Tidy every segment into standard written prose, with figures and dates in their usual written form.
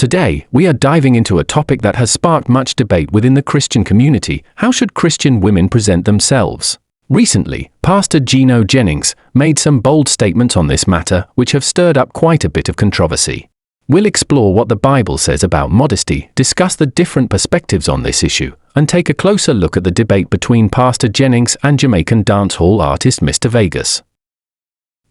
Today, we are diving into a topic that has sparked much debate within the Christian community. How should Christian women present themselves? Recently, Pastor Gino Jennings made some bold statements on this matter which have stirred up quite a bit of controversy. We'll explore what the Bible says about modesty, discuss the different perspectives on this issue, and take a closer look at the debate between Pastor Jennings and Jamaican dancehall artist Mr. Vegas.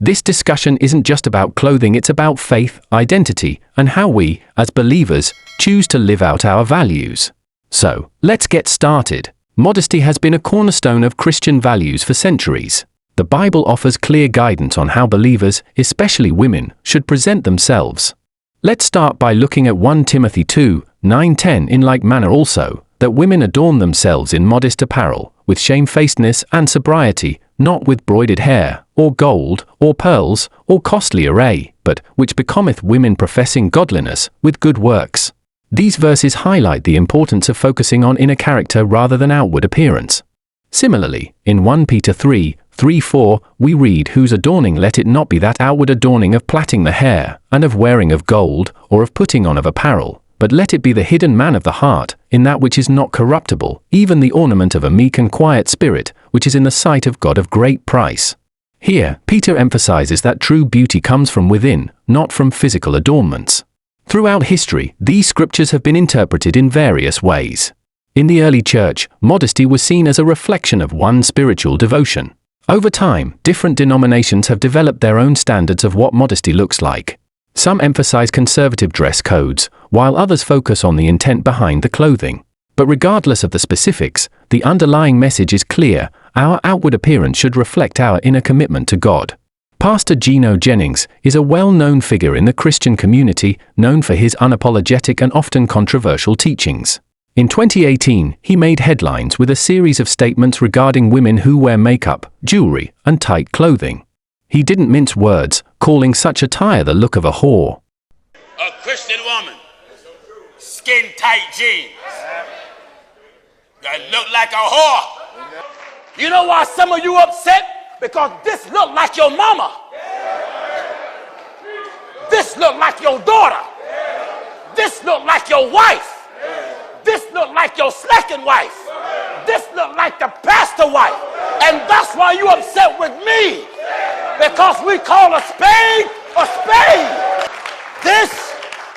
This discussion isn't just about clothing, it's about faith, identity, and how we, as believers, choose to live out our values. So, let's get started. Modesty has been a cornerstone of Christian values for centuries. The Bible offers clear guidance on how believers, especially women, should present themselves. Let's start by looking at 1 Timothy 2:9-10. In like manner also, that women adorn themselves in modest apparel, with shamefacedness and sobriety, not with broided hair, or gold, or pearls, or costly array, but which becometh women professing godliness, with good works. These verses highlight the importance of focusing on inner character rather than outward appearance. Similarly, in 1 Peter 3:3-4, we read, "Whose adorning let it not be that outward adorning of plaiting the hair, and of wearing of gold, or of putting on of apparel, but let it be the hidden man of the heart, in that which is not corruptible, even the ornament of a meek and quiet spirit, which is in the sight of God of great price." Here, Peter emphasizes that true beauty comes from within, not from physical adornments. Throughout history, these scriptures have been interpreted in various ways. In the early church, modesty was seen as a reflection of one's spiritual devotion. Over time, different denominations have developed their own standards of what modesty looks like. Some emphasize conservative dress codes, while others focus on the intent behind the clothing. But regardless of the specifics, the underlying message is clear: our outward appearance should reflect our inner commitment to God. Pastor Gino Jennings is a well-known figure in the Christian community, known for his unapologetic and often controversial teachings. In 2018, he made headlines with a series of statements regarding women who wear makeup, jewelry, and tight clothing. He didn't mince words, calling such attire the look of a whore. A Christian woman, skin-tight jeans, that look like a whore. You know why some of you upset? Because this look like your mama. This look like your daughter. This look like your wife. This look like your second wife. This look like the pastor wife. And that's why you upset with me. Because we call a spade a spade. This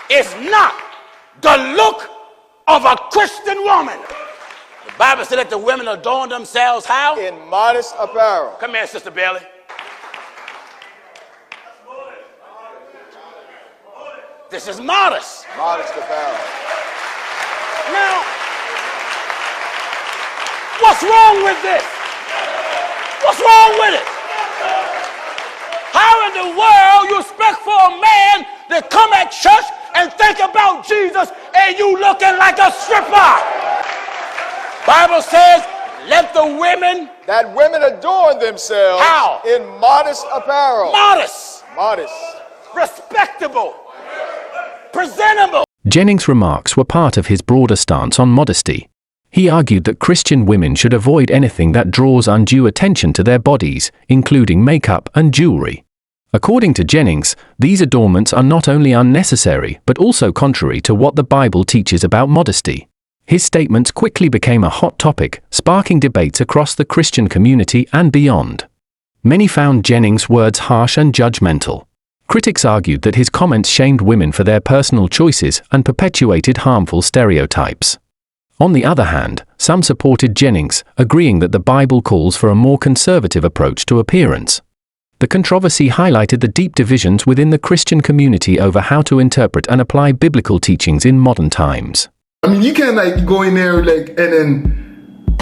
is not the look of a Christian woman. The Bible said that the women adorn themselves how? In modest apparel. Come here, Sister Bailey. This is modest. Modest apparel. Now, what's wrong with this? What's wrong with it? How in the world you expect for a man to come at church and think about Jesus and you looking like a stripper? Bible says, let the women... That women adorn themselves. How? In modest apparel. Modest. Modest. Respectable. Presentable. Jennings' remarks were part of his broader stance on modesty. He argued that Christian women should avoid anything that draws undue attention to their bodies, including makeup and jewelry. According to Jennings, these adornments are not only unnecessary but also contrary to what the Bible teaches about modesty. His statements quickly became a hot topic, sparking debates across the Christian community and beyond. Many found Jennings' words harsh and judgmental. Critics argued that his comments shamed women for their personal choices and perpetuated harmful stereotypes. On the other hand, some supported Jennings, agreeing that the Bible calls for a more conservative approach to appearance. The controversy highlighted the deep divisions within the Christian community over how to interpret and apply biblical teachings in modern times. I mean, you can't go in there and then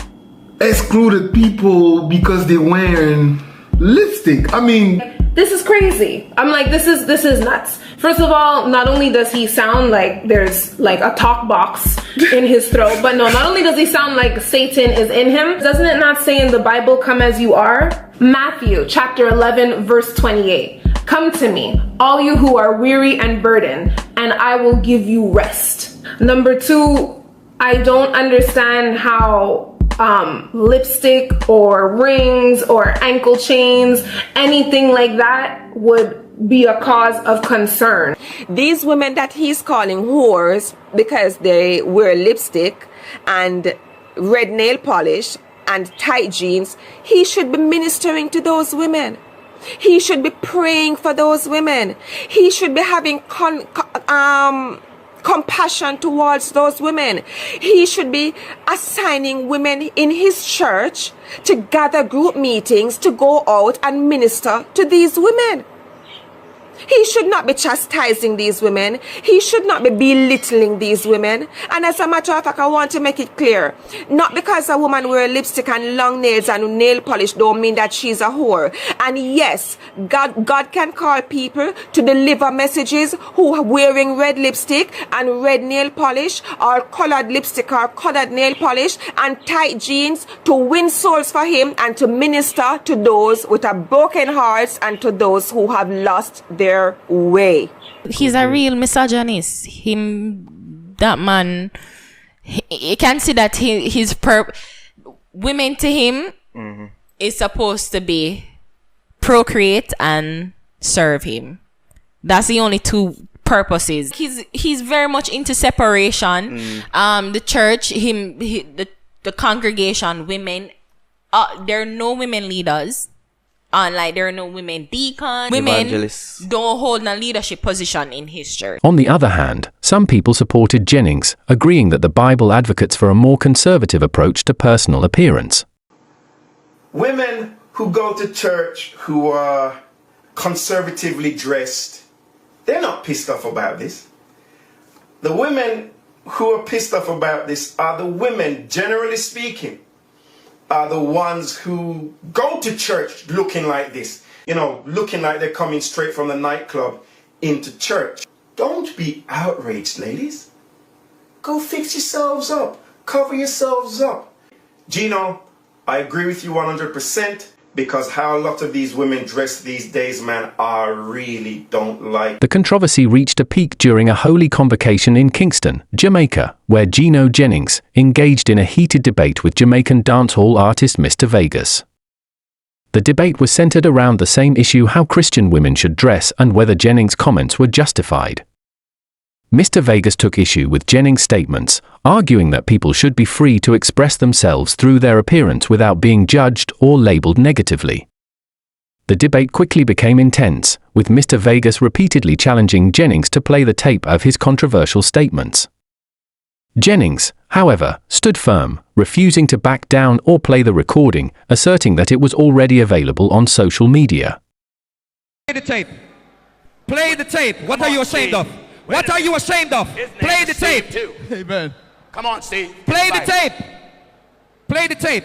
exclude people because they're wearing lipstick. I mean, this is crazy. I'm like, this is nuts. First of all, not only does he sound like there's like a talk box in his throat, but no, not only does he sound like Satan is in him, doesn't it not say in the Bible, come as you are? Matthew chapter 11, verse 28. Come to me, all you who are weary and burdened, and I will give you rest. Number two, I don't understand how lipstick or rings or ankle chains, anything like that would be a cause of concern. These women that he's calling whores because they wear lipstick and red nail polish and tight jeans, he should be ministering to those women. He should be praying for those women. He should be having compassion towards those women. He should be assigning women in his church to gather group meetings to go out and minister to these women. He should not be chastising these women. He should not be belittling these women. And as a matter of fact, I want to make it clear, not because a woman wears lipstick and long nails and nail polish don't mean that she's a whore. And yes, God can call people to deliver messages who are wearing red lipstick and red nail polish or colored lipstick or colored nail polish and tight jeans to win souls for him and to minister to those with a broken hearts and to those who have lost their way. He's a real misogynist. That man, you can see that women to him is supposed to be procreate and serve him. That's the only two purposes. He's very much into separation. The church, the congregation, women. There are no women leaders. Like there are no women deacons. Women don't hold a leadership position in his church. On the other hand, some people supported Jennings, agreeing that the Bible advocates for a more conservative approach to personal appearance. Women who go to church who are conservatively dressed, they're not pissed off about this. The women who are pissed off about this are the women, generally speaking, are the ones who go to church looking like this. You know, looking like they're coming straight from the nightclub into church. Don't be outraged, ladies. Go fix yourselves up. Cover yourselves up. Gino, I agree with you 100%, because how a lot of these women dress these days, man, I really don't like. The controversy reached a peak during a holy convocation in Kingston, Jamaica, where Gino Jennings engaged in a heated debate with Jamaican dancehall artist Mr. Vegas. The debate was centered around the same issue: how Christian women should dress and whether Jennings' comments were justified. Mr. Vegas took issue with Jennings' statements, arguing that people should be free to express themselves through their appearance without being judged or labeled negatively. The debate quickly became intense, with Mr. Vegas repeatedly challenging Jennings to play the tape of his controversial statements. Jennings, however, stood firm, refusing to back down or play the recording, asserting that it was already available on social media. Play the tape. Play the tape. What are you ashamed of? What are you ashamed of? Play the tape. Amen. Come on, Steve. Play the tape. Play the tape.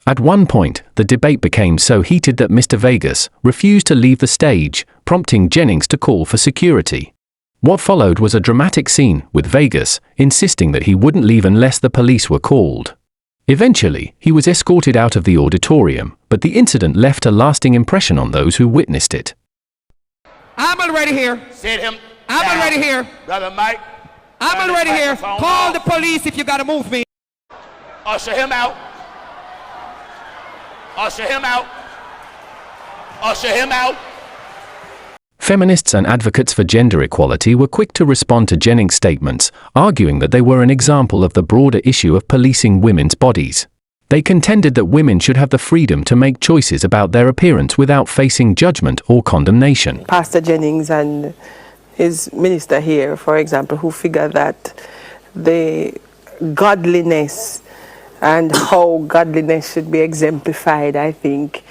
At one point, the debate became so heated that Mr. Vegas refused to leave the stage, prompting Jennings to call for security. What followed was a dramatic scene, with Vegas insisting that he wouldn't leave unless the police were called. Eventually, he was escorted out of the auditorium, but the incident left a lasting impression on those who witnessed it. I'm already here. Sit him. I'm already here. Brother Mike. I'm already here. Call the police if you gotta move me. Usher him out. Usher him out. Usher him out. Feminists and advocates for gender equality were quick to respond to Jennings' statements, arguing that they were an example of the broader issue of policing women's bodies. They contended that women should have the freedom to make choices about their appearance without facing judgment or condemnation. Pastor Jennings and his minister here, for example, who figure that the godliness and how godliness should be exemplified, I think,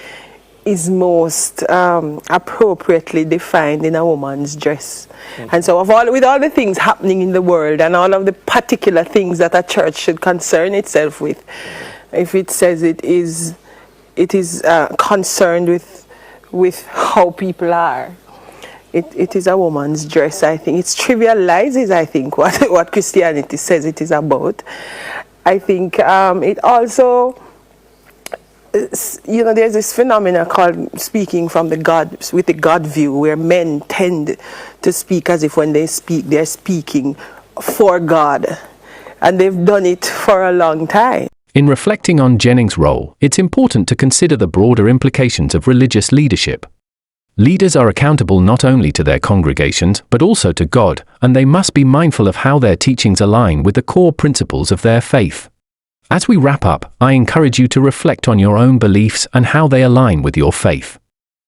is most appropriately defined in a woman's dress. And so with all the things happening in the world and all of the particular things that a church should concern itself with, if it says it is concerned with how people are, it is a woman's dress. I think it trivializes, I think, what Christianity says it is about. I think it also, you know, there's this phenomenon called speaking from with the God view, where men tend to speak as if when they speak, they're speaking for God. And they've done it for a long time. In reflecting on Jennings' role, it's important to consider the broader implications of religious leadership. Leaders are accountable not only to their congregations, but also to God, and they must be mindful of how their teachings align with the core principles of their faith. As we wrap up, I encourage you to reflect on your own beliefs and how they align with your faith.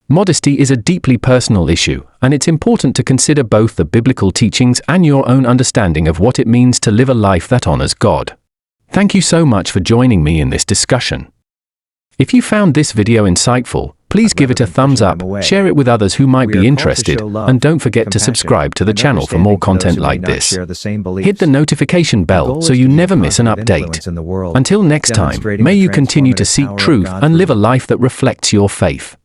Modesty is a deeply personal issue, and it's important to consider both the biblical teachings and your own understanding of what it means to live a life that honors God. Thank you so much for joining me in this discussion. If you found this video insightful, please give it a thumbs up, share it with others who might be interested, and don't forget to subscribe to the channel for more content like this. Hit the notification bell so you never miss an update. Until next time, may you continue to seek truth and live a life that reflects your faith.